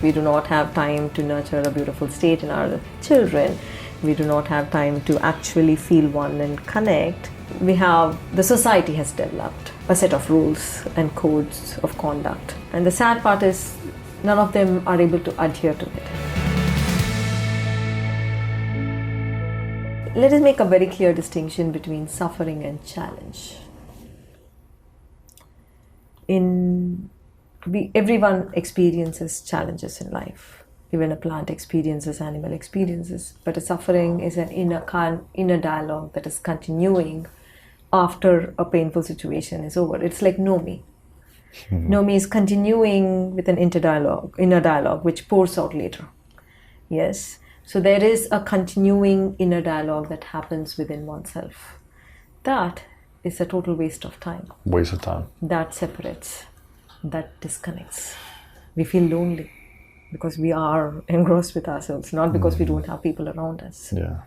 We do not have time to nurture a beautiful state in our children. We do not have time to actually feel one and connect. The society has developed a set of rules and codes of conduct. And the sad part is none of them are able to adhere to it. Let us make a very clear distinction between suffering and challenge. Everyone experiences challenges in life. Even a plant experiences animal experiences. But a suffering is an inner dialogue that is continuing after a painful situation is over. It's like know me. Know me is continuing with an inner dialogue, which pours out later. Yes. So there is a continuing inner dialogue that happens within oneself. That is a total waste of time. Waste of time. That separates. That disconnects. We feel lonely because we are engrossed with ourselves, not because we don't have people around us. Yeah.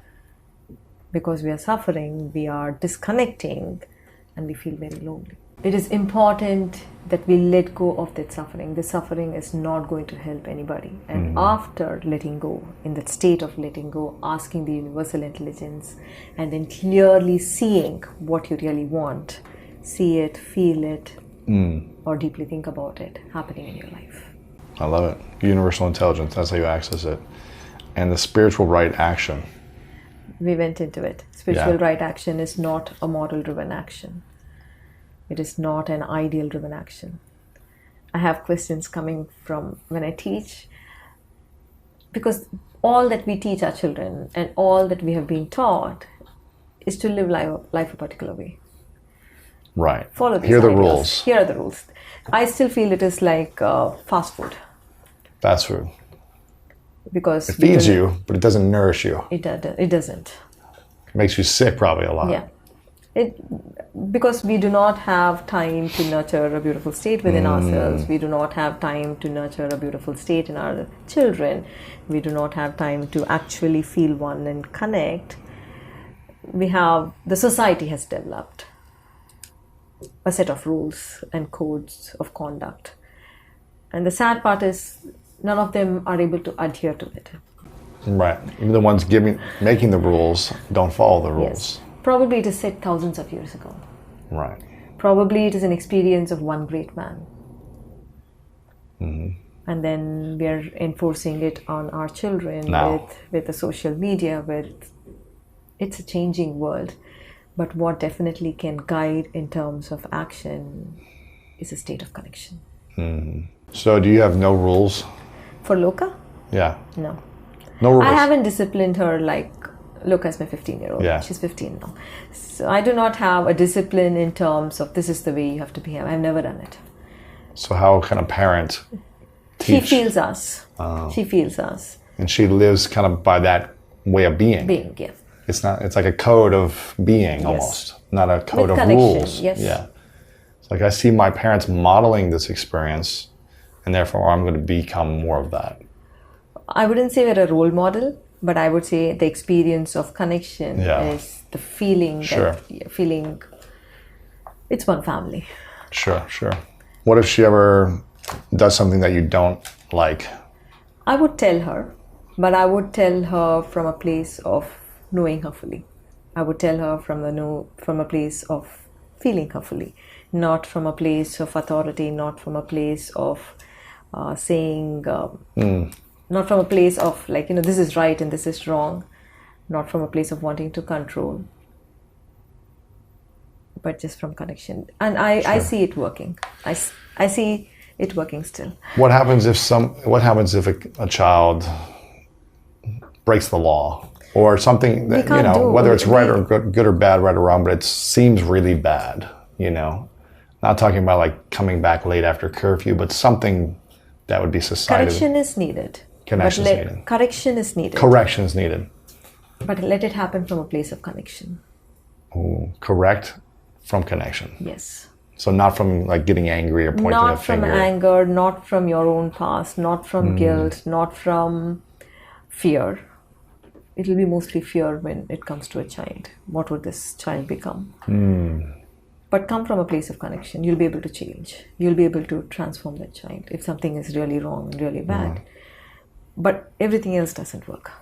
Because we are suffering, we are disconnecting, and we feel very lonely. It is important that we let go of that suffering. The suffering is not going to help anybody. And after letting go, in that state of letting go, asking the universal intelligence, and then clearly seeing what you really want, see it, feel it, or deeply think about it happening in your life. I love it. Universal intelligence, that's how you access it. And the spiritual right action. We went into it. Spiritual right action is not a model-driven action. It is not an ideal-driven action. I have questions coming from when I teach, because all that we teach our children and all that we have been taught is to live life a particular way. Right. Follow these Here are the ideas. rules. Here are the rules. I still feel it is like fast food. Fast food. Because it feeds you, but it doesn't nourish you. It doesn't. It makes you sick probably a lot. Yeah. Because we do not have time to nurture a beautiful state within ourselves. We do not have time to nurture a beautiful state in our children. We do not have time to actually feel one and connect. The society has developed a set of rules and codes of conduct. And the sad part is none of them are able to adhere to it. Right. Even the ones making the rules don't follow the rules. Yes. Probably it is set thousands of years ago. Right. Probably it is an experience of one great man. And then we are enforcing it on our children with the social media, where it's a changing world. But what definitely can guide in terms of action is a state of connection. So do you have no rules? For Loka? Yeah. No. No rules? I haven't disciplined her like Loka's my 15-year-old. Yeah. She's 15 now. So I do not have a discipline in terms of this is the way you have to behave. I've never done it. So how can a parent teach? She feels us. She feels us. And she lives kind of by that way of being. Being, yeah. It's like a code of being almost, not a code With of connection, rules. yes. Yeah. It's like I see my parents modeling this experience, and therefore I'm going to become more of that. I wouldn't say we're a role model, but I would say the experience of connection is the feeling feeling it's one family. Sure. What if she ever does something that you don't like? I would tell her, but I would tell her from a place of knowing her fully. I would tell her from a place of feeling her fully, not from a place of authority, not from a place of saying, not from a place of like, this is right and this is wrong, not from a place of wanting to control, but just from connection. And I see it working. I see it working still. What happens if a child breaks the law? Or something that, whether it's right or good or bad, right or wrong, but it seems really bad, Not talking about like coming back late after curfew, but something that would be society. Correction is needed. Correction is needed. Correction is needed. But let it happen from a place of connection. Ooh, correct from connection. Yes. So not from like getting angry or pointing a finger. Not from anger, not from your own past, not from guilt, not from fear. It will be mostly fear when it comes to a child. What would this child become? But come from a place of connection. You'll be able to change. You'll be able to transform that child. If something is really wrong and really bad, but everything else doesn't work.